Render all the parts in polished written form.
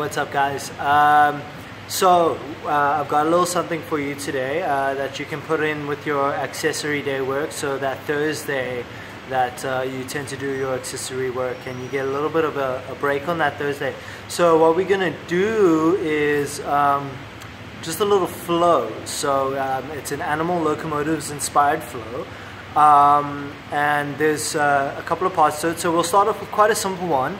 what's up guys? I've got a little something for you today that you can put in with your accessory day work, so that Thursday that you tend to do your accessory work and you get a little bit of a break on that Thursday. So what we're going to do is just a little flow. So it's an animal locomotives inspired flow. And there's a couple of parts to it. So we'll start off with quite a simple one.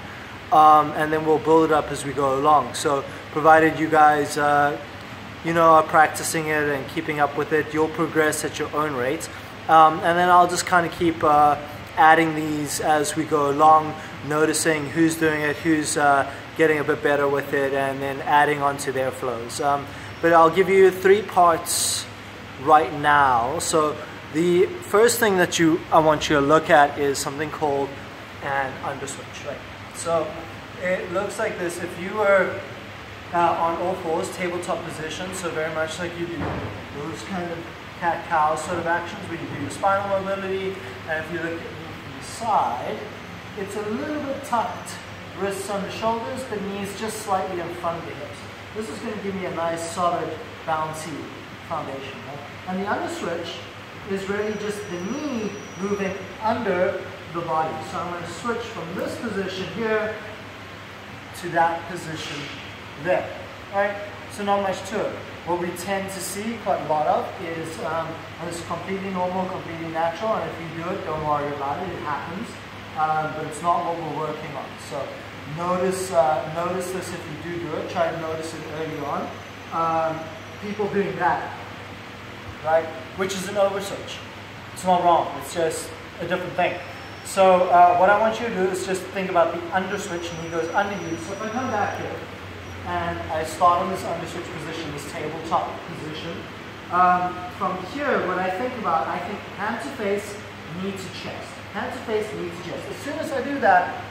And then we'll build it up as we go along. So provided you guys are practicing it and keeping up with it, you'll progress at your own rate. And then I'll just kind of keep adding these as we go along, noticing who's doing it, who's getting a bit better with it, and then adding on to their flows. But I'll give you 3 parts right now. So the first thing that I want you to look at is something called an underswitch, right? So it looks like this. If you were on all fours, tabletop position, so very much like you do those kind of cat-cow sort of actions where you do your spinal mobility, and if you look at me from the side, it's a little bit tucked, wrists on the shoulders, the knees just slightly in front of the hips. This is going to give me a nice, solid, bouncy foundation. Right? And the underswitch is really just the knee moving under the body. So I'm going to switch from this position here to that position there. Alright, so not much to it. What we tend to see quite a lot of is it's completely normal, completely natural, and if you do it, don't worry about it, it happens. But it's not what we're working on. So notice this if you do it, try to notice it early on. People doing that, right, which is an overswitch. It's not wrong, it's just a different thing. So what I want you to do is just think about the underswitch, and he goes under you. So if I come back here and I start on this underswitch position, this tabletop position, from here what I think about, I think hand to face, knee to chest. Hand to face, knee to chest. As soon as I do that,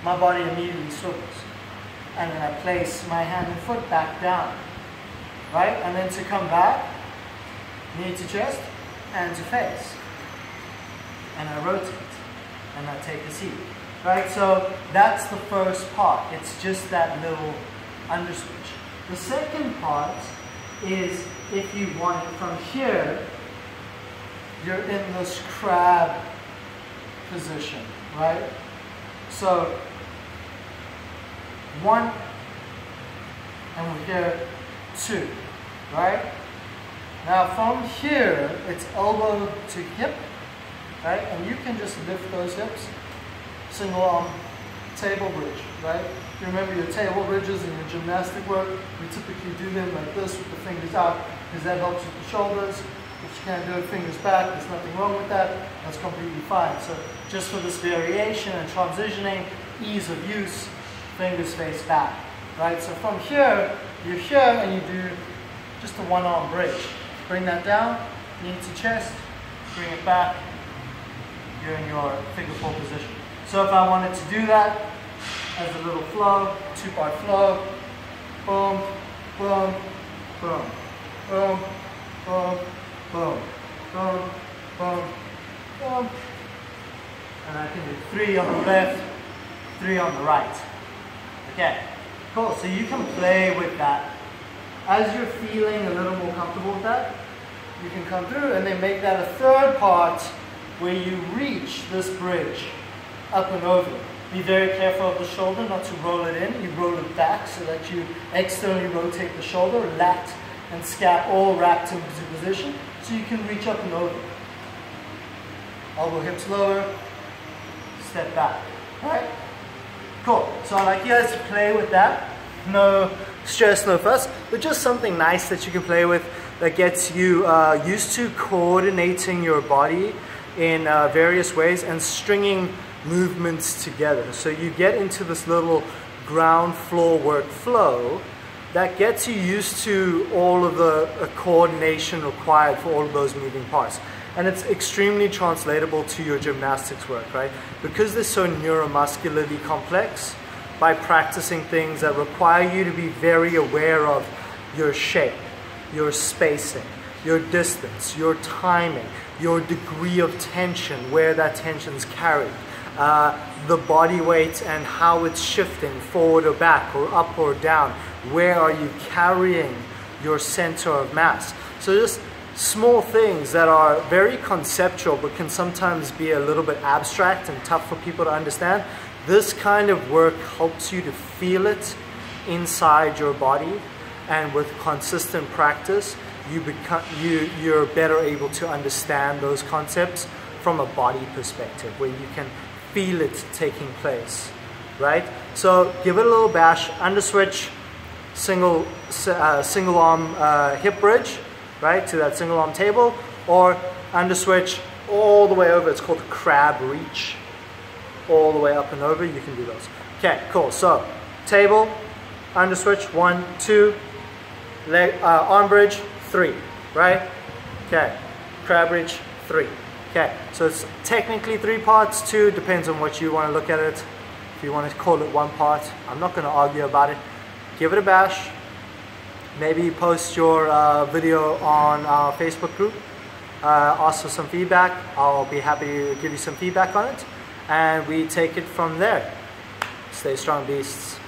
my body immediately swivels. And then I place my hand and foot back down. Right? And then to come back, knee to chest, hand to face. And I rotate. And I take a seat. Right? So that's the first part. It's just that little underswitch. The second part is if you want it from here, you're in this crab position. Right? So 1, and we're here 2. Right? Now from here, it's elbow to hip. Right? And you can just lift those hips, single arm table bridge, right? You remember your table bridges in your gymnastic work, we typically do them like this with the fingers out, because that helps with the shoulders. If you can't do it fingers back, there's nothing wrong with that, that's completely fine. So just for this variation and transitioning, ease of use, fingers face back, right? So from here, you're here and you do just a 1-arm bridge. Bring that down, knee to chest, bring it back, you're in your figure 4 position. So if I wanted to do that as a little flow, 2-part flow, boom, boom, boom, boom, boom, boom, boom, boom, boom. And I can do 3 on the left, 3 on the right. Okay, cool. So you can play with that. As you're feeling a little more comfortable with that, you can come through and then make that a 3rd part where you reach this bridge up and over. Be very careful of the shoulder, not to roll it in. You roll it back so that you externally rotate the shoulder, lat and scap all wrapped into position, so you can reach up and over. Elbow hips lower, step back. Alright? Cool. So I'd like you guys to play with that. No stress, no fuss, but just something nice that you can play with that gets you used to coordinating your body in various ways and stringing movements together. So you get into this little ground floor work flow that gets you used to all of the coordination required for all of those moving parts. And it's extremely translatable to your gymnastics work, right? Because they're so neuromuscularly complex, by practicing things that require you to be very aware of your shape, your spacing, your distance, your timing, your degree of tension, where that tension is carried, the body weight and how it's shifting forward or back or up or down. Where are you carrying your center of mass? So just small things that are very conceptual but can sometimes be a little bit abstract and tough for people to understand. This kind of work helps you to feel it inside your body, and with consistent practice you're better able to understand those concepts from a body perspective, where you can feel it taking place, right? So give it a little bash, under switch, single arm hip bridge, right, to that single arm table, or under switch all the way over. It's called crab reach, all the way up and over. You can do those. Okay, cool. So table, under switch, 1, 2, leg, arm bridge, 3, right? Okay, crab reach, 3. Okay, so it's technically 3 parts, 2, depends on what you want to look at it. If you want to call it 1 part, I'm not going to argue about it. Give it a bash. Maybe post your video on our Facebook group. Ask for some feedback. I'll be happy to give you some feedback on it. And we take it from there. Stay strong, beasts.